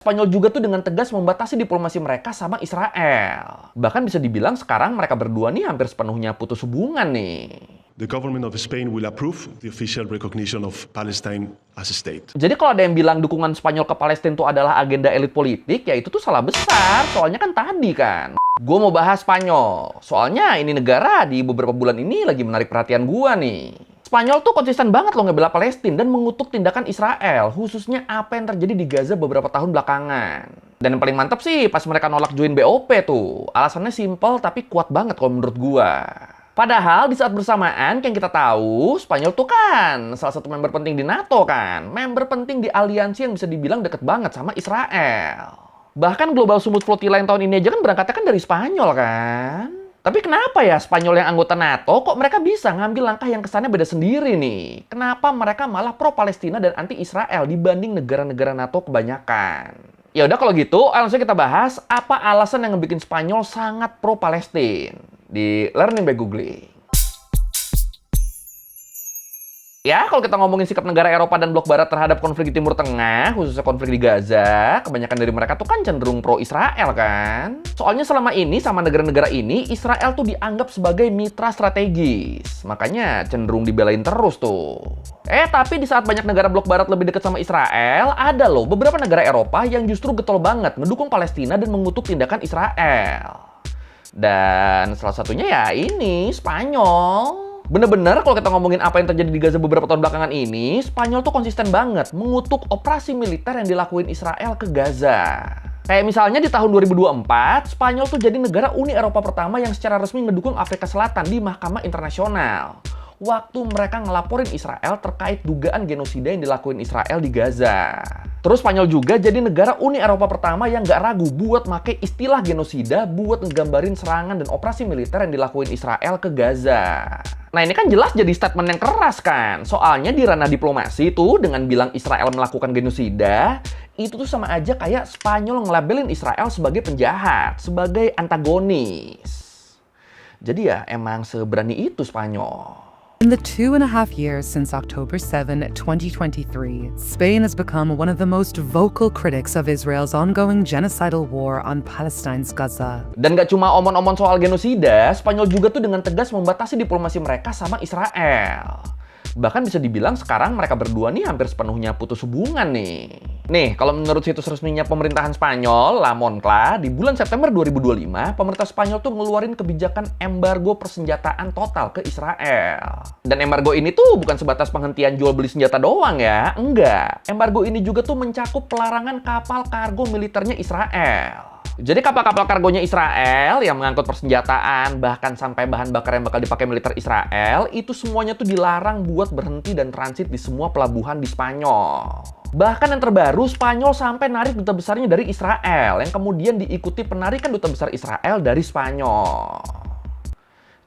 Spanyol juga tuh dengan tegas membatasi diplomasi mereka sama Israel. Bahkan bisa dibilang sekarang mereka berdua nih hampir sepenuhnya putus hubungan nih. The government of Spain will approve the official recognition of Palestine as a state. Jadi kalau ada yang bilang dukungan Spanyol ke Palestina itu adalah agenda elit politik, ya itu tuh salah besar. Soalnya kan tadi kan, gue mau bahas Spanyol. Soalnya ini negara di beberapa bulan ini lagi menarik perhatian gue nih. Spanyol tuh konsisten banget loh ngebela Palestina dan mengutuk tindakan Israel, khususnya apa yang terjadi di Gaza beberapa tahun belakangan. Dan yang paling mantep sih pas mereka nolak join BOP tuh. Alasannya simple tapi kuat banget kalau menurut gua. Padahal di saat bersamaan yang kita tahu, Spanyol tuh kan salah satu member penting di NATO kan. Member penting di aliansi yang bisa dibilang deket banget sama Israel. Bahkan Global Sumut Flotilla yang tahun ini aja kan berangkatnya kan dari Spanyol kan. Tapi kenapa ya Spanyol yang anggota NATO kok mereka bisa ngambil langkah yang kesannya beda sendiri nih? Kenapa mereka malah pro-Palestina dan anti-Israel dibanding negara-negara NATO kebanyakan? Ya udah kalau gitu, langsung kita bahas apa alasan yang ngebikin Spanyol sangat pro-Palestina di Learning by Googling. Ya, kalau kita ngomongin sikap negara Eropa dan blok barat terhadap konflik di Timur Tengah, khususnya konflik di Gaza, kebanyakan dari mereka tuh kan cenderung pro-Israel kan? Soalnya selama ini sama negara-negara ini, Israel tuh dianggap sebagai mitra strategis. Makanya cenderung dibelain terus tuh. Tapi di saat banyak negara blok barat lebih dekat sama Israel, ada loh beberapa negara Eropa yang justru getol banget ngedukung Palestina dan mengutuk tindakan Israel. Dan salah satunya ya ini, Spanyol. Bener-bener kalau kita ngomongin apa yang terjadi di Gaza beberapa tahun belakangan ini, Spanyol tuh konsisten banget mengutuk operasi militer yang dilakuin Israel ke Gaza. Kayak misalnya di tahun 2024, Spanyol tuh jadi negara Uni Eropa pertama yang secara resmi mendukung Afrika Selatan di Mahkamah Internasional. Waktu mereka ngelaporin Israel terkait dugaan genosida yang dilakuin Israel di Gaza. Terus Spanyol juga jadi negara Uni Eropa pertama yang gak ragu buat make istilah genosida buat ngegambarin serangan dan operasi militer yang dilakuin Israel ke Gaza. Nah ini kan jelas jadi statement yang keras kan. Soalnya di ranah diplomasi tuh dengan bilang Israel melakukan genosida, itu tuh sama aja kayak Spanyol ngelabelin Israel sebagai penjahat, sebagai antagonis. Jadi ya emang seberani itu Spanyol. In the 2.5 years since October 7, 2023, Spain has become one of the most vocal critics of Israel's ongoing genocidal war on Palestine's Gaza. Dan gak cuma omon-omon soal genosida, Spanyol juga tuh dengan tegas membatasi diplomasi mereka sama Israel. Bahkan bisa dibilang sekarang mereka berdua nih hampir sepenuhnya putus hubungan nih. Nih, kalau menurut situs resminya pemerintahan Spanyol, La Moncla, di bulan September 2025, pemerintah Spanyol tuh ngeluarin kebijakan embargo persenjataan total ke Israel. Dan embargo ini tuh bukan sebatas penghentian jual beli senjata doang ya, enggak. Embargo ini juga tuh mencakup pelarangan kapal kargo militernya Israel. Jadi kapal-kapal kargonya Israel yang mengangkut persenjataan, bahkan sampai bahan bakar yang bakal dipakai militer Israel, itu semuanya tuh dilarang buat berhenti dan transit di semua pelabuhan di Spanyol. Bahkan yang terbaru, Spanyol sampai narik duta besarnya dari Israel, yang kemudian diikuti penarikan duta besar Israel dari Spanyol.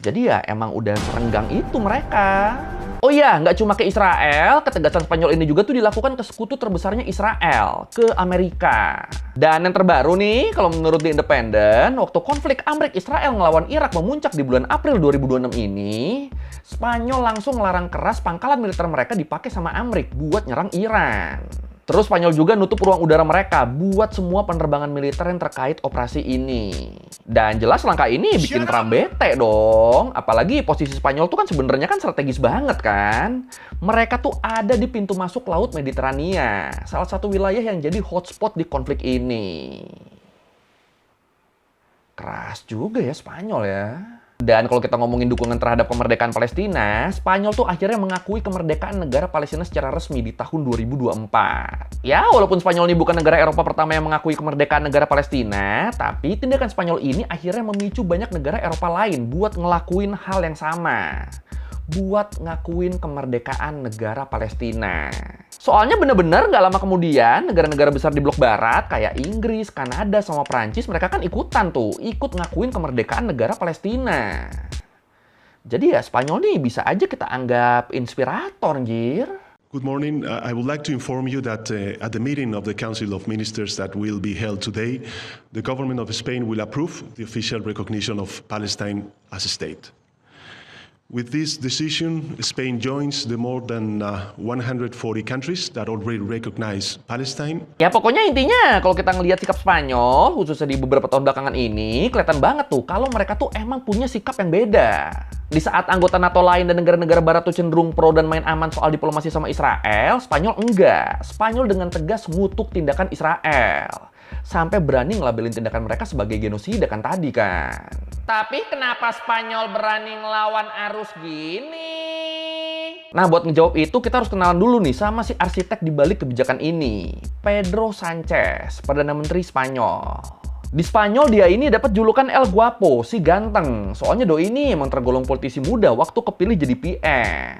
Jadi ya emang udah serenggang itu mereka. Oh iya, nggak cuma ke Israel, ketegasan Spanyol ini juga tuh dilakukan ke sekutu terbesarnya Israel, ke Amerika. Dan yang terbaru nih, kalau menurut The Independent, waktu konflik Amerika-Israel ngelawan Irak memuncak di bulan April 2026 ini, Spanyol langsung melarang keras pangkalan militer mereka dipakai sama Amerika buat nyerang Iran. Terus Spanyol juga nutup ruang udara mereka buat semua penerbangan militer yang terkait operasi ini. Dan jelas langkah ini bikin Trump bete dong. Apalagi posisi Spanyol tuh kan sebenarnya kan strategis banget kan. Mereka tuh ada di pintu masuk Laut Mediterania, salah satu wilayah yang jadi hotspot di konflik ini. Keras juga ya Spanyol ya. Dan kalau kita ngomongin dukungan terhadap kemerdekaan Palestina, Spanyol tuh akhirnya mengakui kemerdekaan negara Palestina secara resmi di tahun 2024. Ya, walaupun Spanyol ini bukan negara Eropa pertama yang mengakui kemerdekaan negara Palestina, tapi tindakan Spanyol ini akhirnya memicu banyak negara Eropa lain buat ngelakuin hal yang sama. Buat ngakuin kemerdekaan negara Palestina. Soalnya bener-bener gak lama kemudian, negara-negara besar di blok barat kayak Inggris, Kanada, sama Prancis, mereka kan ikutan tuh, ikut ngakuin kemerdekaan negara Palestina. Jadi ya Spanyol nih bisa aja kita anggap inspirator, anjir. Good morning. I would like to inform you that at the meeting of the Council of Ministers that will be held today, the government of Spain will approve the official recognition of Palestine as a state. With this decision, Spain joins the more than 140 countries that already recognize Palestine. Ya pokoknya intinya kalau kita ngelihat sikap Spanyol, khususnya di beberapa tahun belakangan ini, kelihatan banget tuh kalau mereka tuh emang punya sikap yang beda. Di saat anggota NATO lain dan negara-negara barat tuh cenderung pro dan main aman soal diplomasi sama Israel, Spanyol enggak. Spanyol dengan tegas ngutuk tindakan Israel. Sampai berani ngelabelin tindakan mereka sebagai genosida kan tadi kan. Tapi kenapa Spanyol berani ngelawan arus gini? Nah, buat ngejawab itu kita harus kenalan dulu nih sama si arsitek di balik kebijakan ini, Pedro Sanchez, Perdana Menteri Spanyol. Di Spanyol dia ini dapat julukan El Guapo, si ganteng. Soalnya doi ini emang tergolong politisi muda waktu kepilih jadi PM.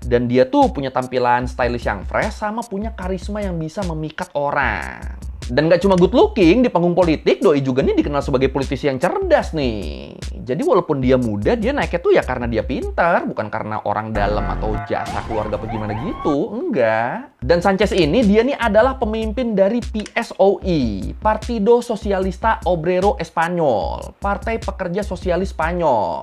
Dan dia tuh punya tampilan stylish yang fresh sama punya karisma yang bisa memikat orang. Dan gak cuma good looking, di panggung politik, doi juga nih dikenal sebagai politisi yang cerdas nih. Jadi walaupun dia muda, dia naiknya tuh ya karena dia pintar, bukan karena orang dalam atau jasa keluarga apa gimana gitu, enggak. Dan Sanchez ini, dia nih adalah pemimpin dari PSOE, Partido Socialista Obrero Espanyol, Partai Pekerja Sosialis Spanyol,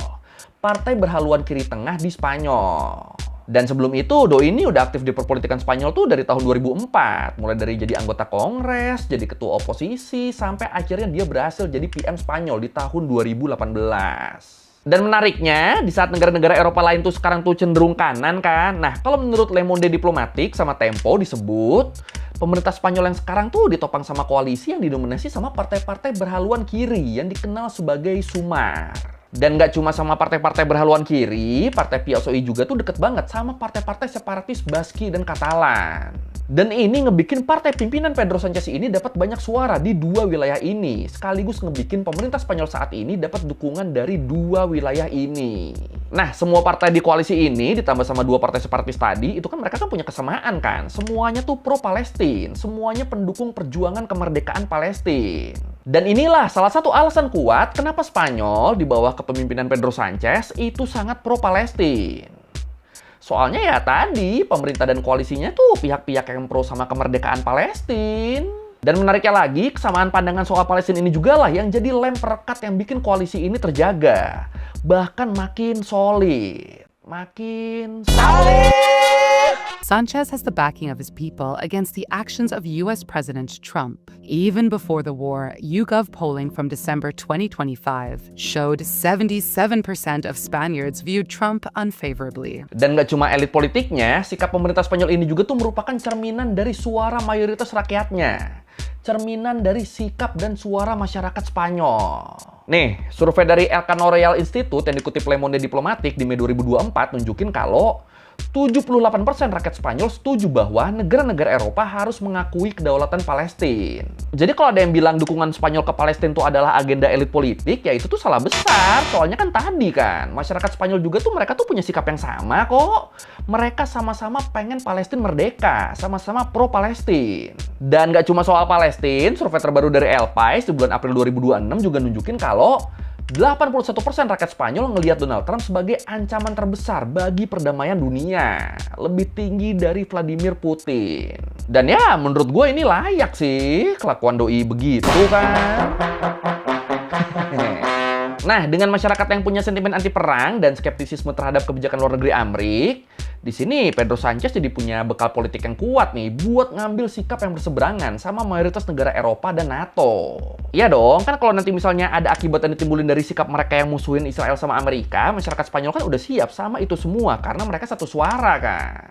partai berhaluan kiri tengah di Spanyol. Dan sebelum itu, doi ini udah aktif di perpolitikan Spanyol tuh dari tahun 2004. Mulai dari jadi anggota Kongres, jadi ketua oposisi, sampai akhirnya dia berhasil jadi PM Spanyol di tahun 2018. Dan menariknya, di saat negara-negara Eropa lain tuh sekarang tuh cenderung kanan kan. Nah, kalau menurut Le Monde Diplomatique sama Tempo disebut, pemerintah Spanyol yang sekarang tuh ditopang sama koalisi yang didominasi sama partai-partai berhaluan kiri yang dikenal sebagai Sumar. Dan nggak cuma sama partai-partai berhaluan kiri, partai PSOE juga tuh deket banget sama partai-partai separatis Baski dan Katalan. Dan ini ngebikin partai pimpinan Pedro Sanchez ini dapat banyak suara di dua wilayah ini, sekaligus ngebikin pemerintah Spanyol saat ini dapat dukungan dari dua wilayah ini. Nah, semua partai di koalisi ini ditambah sama dua partai separatis tadi, itu kan mereka kan punya kesamaan kan. Semuanya tuh pro-Palestin, semuanya pendukung perjuangan kemerdekaan Palestina. Dan inilah salah satu alasan kuat kenapa Spanyol di bawah kepemimpinan Pedro Sanchez itu sangat pro-Palestina. Soalnya ya tadi, pemerintah dan koalisinya tuh pihak-pihak yang pro sama kemerdekaan Palestina. Dan menariknya lagi, kesamaan pandangan soal Palestina ini juga lah yang jadi lem perekat yang bikin koalisi ini terjaga. Bahkan makin solid. Makin solid! Sanchez has the backing of his people against the actions of US President Trump. Even before the war, YouGov polling from December 2025 showed 77% of Spaniards viewed Trump unfavorably. Dan nggak cuma elit politiknya, sikap pemerintah Spanyol ini juga tuh merupakan cerminan dari suara mayoritas rakyatnya. Cerminan dari sikap dan suara masyarakat Spanyol. Nih, survei dari Elcano Royal Institute yang dikutip Le Monde Diplomatique di Mei 2024 nunjukin kalau 78% rakyat Spanyol setuju bahwa negara-negara Eropa harus mengakui kedaulatan Palestina. Jadi kalau ada yang bilang dukungan Spanyol ke Palestina itu adalah agenda elit politik, ya itu tuh salah besar. Soalnya kan tadi kan, masyarakat Spanyol juga tuh mereka tuh punya sikap yang sama kok. Mereka sama-sama pengen Palestina merdeka, sama-sama pro-Palestina. Dan gak cuma soal Palestina, survei terbaru dari El Pais di bulan April 2026 juga nunjukin kalau 81% rakyat Spanyol ngelihat Donald Trump sebagai ancaman terbesar bagi perdamaian dunia. Lebih tinggi dari Vladimir Putin. Dan ya, menurut gue ini layak sih kelakuan doi begitu kan. Nah, dengan masyarakat yang punya sentimen anti perang dan skeptisisme terhadap kebijakan luar negeri Amerika, di sini Pedro Sanchez jadi punya bekal politik yang kuat nih buat ngambil sikap yang berseberangan sama mayoritas negara Eropa dan NATO. Iya dong, kan kalau nanti misalnya ada akibat yang ditimbulin dari sikap mereka yang musuhin Israel sama Amerika, masyarakat Spanyol kan udah siap sama itu semua karena mereka satu suara kan.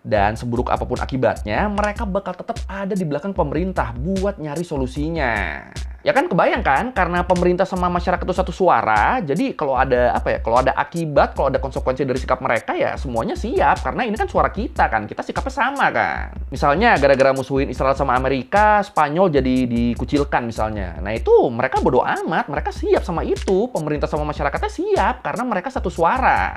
Dan seburuk apapun akibatnya, mereka bakal tetap ada di belakang pemerintah buat nyari solusinya. Ya kan kebayang kan, karena pemerintah sama masyarakat itu satu suara, jadi kalau ada kalau ada akibat, kalau ada konsekuensi dari sikap mereka ya semuanya siap, karena ini kan suara kita kan, kita sikapnya sama kan. Misalnya gara-gara musuhin Israel sama Amerika, Spanyol jadi dikucilkan misalnya. Nah itu mereka bodo amat, mereka siap sama itu, pemerintah sama masyarakatnya siap, karena mereka satu suara.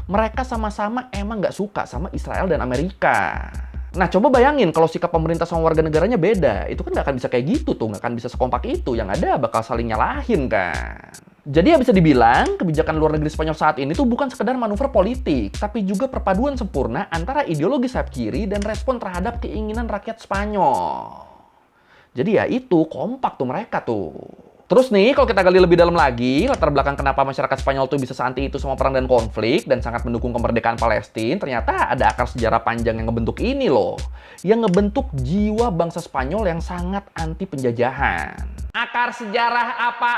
Mereka sama-sama emang nggak suka sama Israel dan Amerika. Nah, coba bayangin kalau sikap pemerintah sama warga negaranya beda. Itu kan nggak akan bisa kayak gitu tuh, nggak akan bisa sekompak itu. Yang ada bakal saling nyalahin kan. Jadi ya bisa dibilang, kebijakan luar negeri Spanyol saat ini tuh bukan sekedar manuver politik, tapi juga perpaduan sempurna antara ideologi sayap kiri dan respon terhadap keinginan rakyat Spanyol. Jadi ya itu, kompak tuh mereka tuh. Terus nih, kalau kita gali lebih dalam lagi, latar belakang kenapa masyarakat Spanyol tuh bisa seanti itu sama perang dan konflik dan sangat mendukung kemerdekaan Palestina, ternyata ada akar sejarah panjang yang ngebentuk ini loh. Yang ngebentuk jiwa bangsa Spanyol yang sangat anti penjajahan. Akar sejarah apa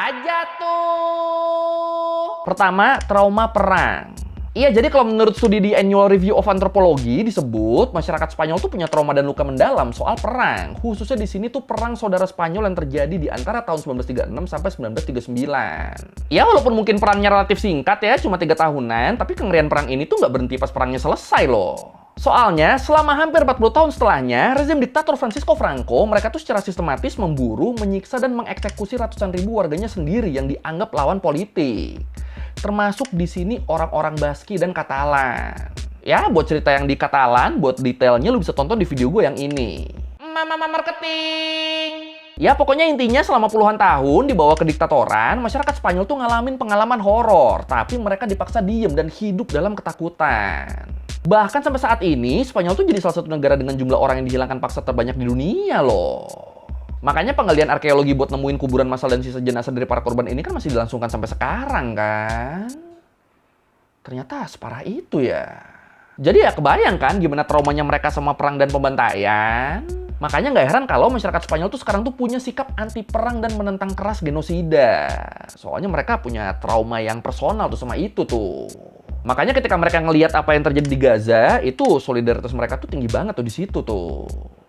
aja tuh? Pertama, trauma perang. Iya, jadi kalau menurut studi di Annual Review of Anthropology disebut masyarakat Spanyol tuh punya trauma dan luka mendalam soal perang. Khususnya di sini tuh perang saudara Spanyol yang terjadi di antara tahun 1936 sampai 1939. Ya, walaupun mungkin perangnya relatif singkat ya, cuma 3 tahunan, tapi kengerian perang ini tuh nggak berhenti pas perangnya selesai loh. Soalnya, selama hampir 40 tahun setelahnya, rezim diktator Francisco Franco, mereka tuh secara sistematis memburu, menyiksa, dan mengeksekusi ratusan ribu warganya sendiri yang dianggap lawan politik. Termasuk di sini orang-orang Baski dan Katalan. Ya, buat cerita yang di Katalan, buat detailnya lu bisa tonton di video gue yang ini. Mama marketing. Ya, pokoknya intinya selama puluhan tahun di bawah kediktatoran, masyarakat Spanyol tuh ngalamin pengalaman horor, tapi mereka dipaksa diem dan hidup dalam ketakutan. Bahkan sampai saat ini, Spanyol tuh jadi salah satu negara dengan jumlah orang yang dihilangkan paksa terbanyak di dunia loh. Makanya penggalian arkeologi buat nemuin kuburan massal dan sisa jenazah dari para korban ini kan masih dilangsungkan sampai sekarang kan. Ternyata separah itu ya. Jadi ya kebayang kan gimana traumanya mereka sama perang dan pembantaian. Makanya nggak heran kalau masyarakat Spanyol tuh sekarang tuh punya sikap anti perang dan menentang keras genosida. Soalnya mereka punya trauma yang personal tuh sama itu tuh. Makanya ketika mereka ngelihat apa yang terjadi di Gaza, itu solidaritas mereka tuh tinggi banget tuh di situ tuh.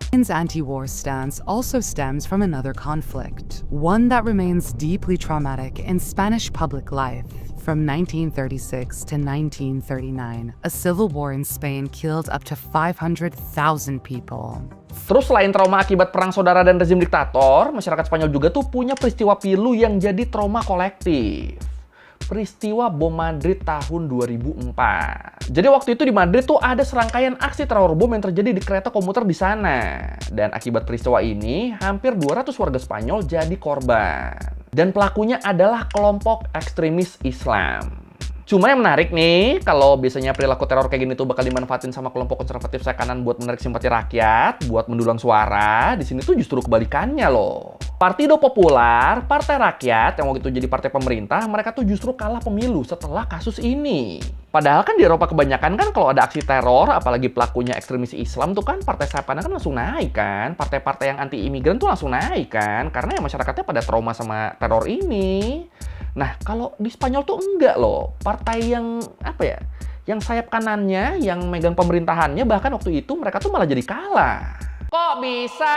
Spain's anti-war stance also stems from another conflict, one that remains deeply traumatic in Spanish public life. From 1936 to 1939, a civil war in Spain killed up to 500,000 people. Terus selain trauma akibat perang saudara dan rezim diktator, masyarakat Spanyol juga tuh punya peristiwa pilu yang jadi trauma kolektif. Peristiwa bom Madrid tahun 2004. Jadi waktu itu di Madrid tuh ada serangkaian aksi teror bom yang terjadi di kereta komuter di sana. Dan akibat peristiwa ini, hampir 200 warga Spanyol jadi korban. Dan pelakunya adalah kelompok ekstremis Islam. Cuma yang menarik nih, kalau biasanya perilaku teror kayak gini tuh bakal dimanfaatin sama kelompok konservatif sayap kanan buat menarik simpati rakyat, buat mendulang suara, di sini tuh justru kebalikannya loh. Partido Popular, Partai Rakyat, yang waktu itu jadi partai pemerintah, mereka tuh justru kalah pemilu setelah kasus ini. Padahal kan di Eropa kebanyakan kan kalau ada aksi teror, apalagi pelakunya ekstremis Islam tuh kan partai sayap kanan kan langsung naik kan. Partai-partai yang anti-imigran tuh langsung naik kan, karena ya masyarakatnya pada trauma sama teror ini. Nah, kalau di Spanyol tuh enggak loh. Partai yang, apa ya, yang sayap kanannya, yang megang pemerintahannya, bahkan waktu itu mereka tuh malah jadi kalah. Kok bisa?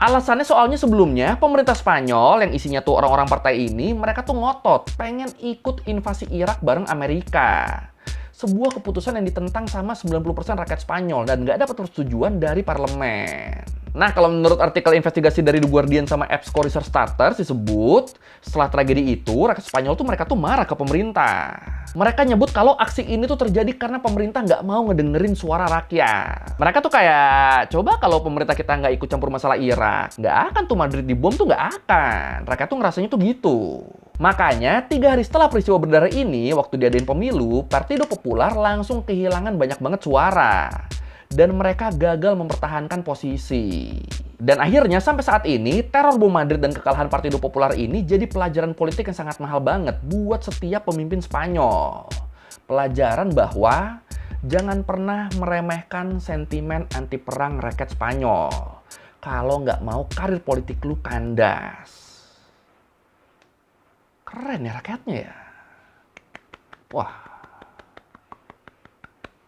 Alasannya soalnya sebelumnya, pemerintah Spanyol yang isinya tuh orang-orang partai ini, mereka tuh ngotot, pengen ikut invasi Irak bareng Amerika. Sebuah keputusan yang ditentang sama 90% rakyat Spanyol dan nggak dapat persetujuan dari parlemen. Nah, kalau menurut artikel investigasi dari The Guardian sama Epsco Research Starters disebut, setelah tragedi itu, rakyat Spanyol tuh mereka tuh marah ke pemerintah. Mereka nyebut kalau aksi ini tuh terjadi karena pemerintah nggak mau ngedengerin suara rakyat. Mereka tuh kayak, coba kalau pemerintah kita nggak ikut campur masalah Irak, nggak akan tuh Madrid dibom tuh nggak akan. Rakyat tuh ngerasanya tuh gitu. Makanya, 3 hari setelah peristiwa berdarah ini, waktu diadain pemilu, Partido Popular langsung kehilangan banyak banget suara. Dan mereka gagal mempertahankan posisi. Dan akhirnya sampai saat ini, teror bom Madrid dan kekalahan Partido Popular ini jadi pelajaran politik yang sangat mahal banget buat setiap pemimpin Spanyol. Pelajaran bahwa jangan pernah meremehkan sentimen anti perang rakyat Spanyol. Kalau nggak mau karir politik lu kandas. Keren ya rakyatnya ya. Wah.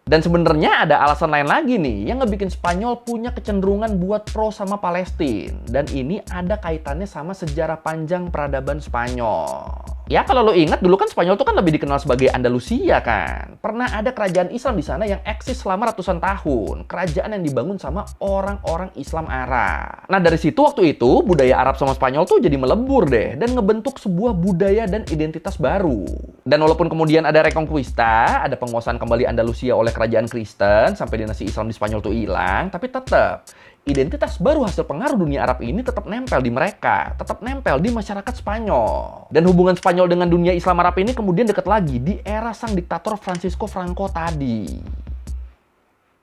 Dan sebenarnya ada alasan lain lagi nih yang ngebikin Spanyol punya kecenderungan buat pro sama Palestina. Dan ini ada kaitannya sama sejarah panjang peradaban Spanyol. Ya kalau lo ingat dulu kan Spanyol tuh kan lebih dikenal sebagai Andalusia kan. Pernah ada kerajaan Islam di sana yang eksis selama ratusan tahun. Kerajaan yang dibangun sama orang-orang Islam Arab. Nah dari situ waktu itu budaya Arab sama Spanyol tuh jadi melebur deh. Dan ngebentuk sebuah budaya dan identitas baru. Dan walaupun kemudian ada Reconquista, ada penguasaan kembali Andalusia oleh kerajaan Kristen sampai dinasti Islam di Spanyol tuh hilang, tapi tetap identitas baru hasil pengaruh dunia Arab ini tetap nempel di mereka, tetap nempel di masyarakat Spanyol. Dan hubungan Spanyol dengan dunia Islam Arab ini kemudian dekat lagi di era sang diktator Francisco Franco tadi.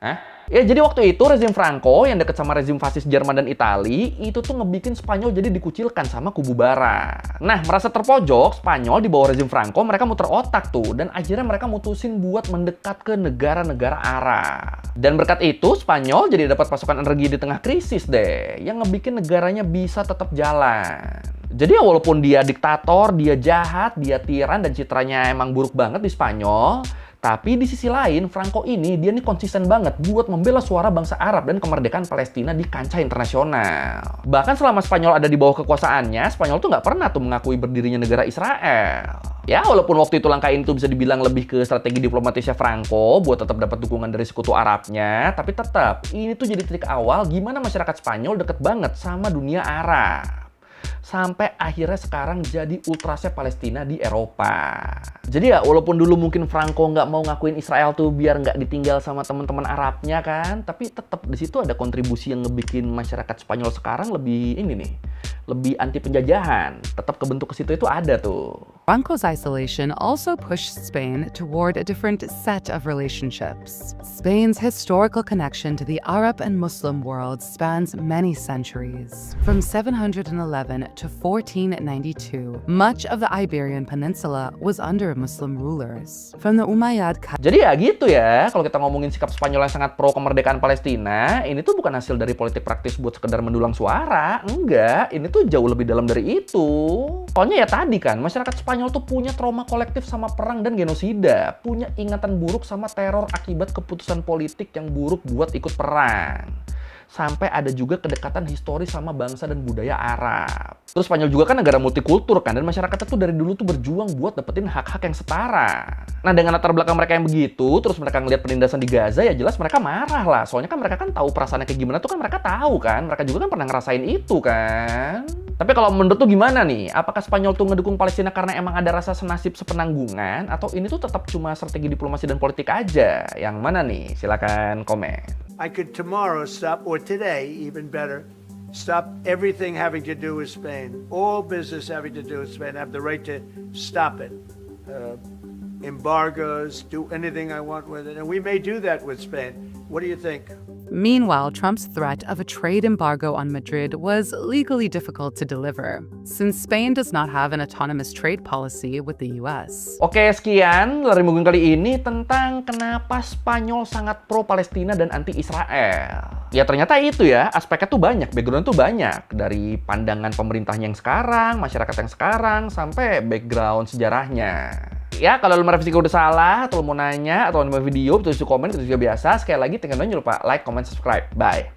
Hah? Ya, jadi waktu itu rezim Franco yang deket sama rezim fasis Jerman dan Itali itu tuh ngebikin Spanyol jadi dikucilkan sama kubu barat. Nah, merasa terpojok, Spanyol di bawah rezim Franco mereka muter otak tuh dan akhirnya mereka mutusin buat mendekat ke negara-negara Arab. Dan berkat itu Spanyol jadi dapat pasokan energi di tengah krisis deh, yang ngebikin negaranya bisa tetap jalan. Jadi ya walaupun dia diktator, dia jahat, dia tiran dan citranya emang buruk banget di Spanyol, tapi di sisi lain, Franco ini dia nih konsisten banget buat membela suara bangsa Arab dan kemerdekaan Palestina di kancah internasional. Bahkan selama Spanyol ada di bawah kekuasaannya, Spanyol tuh nggak pernah tuh mengakui berdirinya negara Israel. Ya, walaupun waktu itu langkah ini tuh bisa dibilang lebih ke strategi diplomatisnya Franco buat tetap dapat dukungan dari sekutu Arabnya, tapi tetap ini tuh jadi trik awal gimana masyarakat Spanyol deket banget sama dunia Arab. Sampai akhirnya sekarang jadi ultrasnya Palestina di Eropa. Jadi ya walaupun dulu mungkin Franco nggak mau ngakuin Israel tuh biar nggak ditinggal sama teman-teman Arabnya kan, tapi tetap di situ ada kontribusi yang ngebikin masyarakat Spanyol sekarang lebih ini nih, lebih anti penjajahan. Tetap kebentuk ke situ itu ada tuh. Franco's isolation also pushed Spain toward a different set of relationships. Spain's historical connection to the Arab and Muslim world spans many centuries. From 711 to 1492, much of the Iberian Peninsula was under Muslim rulers. From the Umayyad Jadi ya gitu ya, kalau kita ngomongin sikap Spanyol yang sangat pro kemerdekaan Palestina, ini tuh bukan hasil dari politik praktis buat sekedar mendulang suara. Enggak, ini tuh jauh lebih dalam dari itu. Soalnya ya tadi kan, masyarakat Spanyol tuh punya trauma kolektif sama perang dan genosida. Punya ingatan buruk sama teror akibat keputusan politik yang buruk buat ikut perang. Sampai ada juga kedekatan historis sama bangsa dan budaya Arab. Terus Spanyol juga kan negara multikultur kan, dan masyarakatnya tuh dari dulu tuh berjuang buat dapetin hak-hak yang setara. Nah, dengan latar belakang mereka yang begitu, terus mereka ngeliat penindasan di Gaza, ya jelas mereka marah lah. Soalnya kan mereka kan tahu perasaannya kayak gimana tuh kan mereka tahu kan. Mereka juga kan pernah ngerasain itu kan. Tapi kalau menurut tuh gimana nih? Apakah Spanyol tuh ngedukung Palestina karena emang ada rasa senasib sepenanggungan? Atau ini tuh tetap cuma strategi diplomasi dan politik aja? Yang mana nih? Silakan komen. I could tomorrow stop, or today, even better, stop everything having to do with Spain. All business having to do with Spain. I have the right to stop it. Embargoes, do anything I want with it. And we may do that with Spain. What do you think? Meanwhile, Trump's threat of a trade embargo on Madrid was legally difficult to deliver, since Spain does not have an autonomous trade policy with the US. Oke, sekian Lari Mungkin kali ini tentang kenapa Spanyol sangat pro-Palestina dan anti-Israel. Ya ternyata itu ya, aspeknya tuh banyak, background tuh banyak. Dari pandangan pemerintahnya yang sekarang, masyarakat yang sekarang, sampai background sejarahnya. Ya, kalau lu merevisi udah salah, atau lu mau nanya, atau mau video, tulis di komen, itu juga biasa. Sekali lagi, jangan lupa like, comment, subscribe. Bye!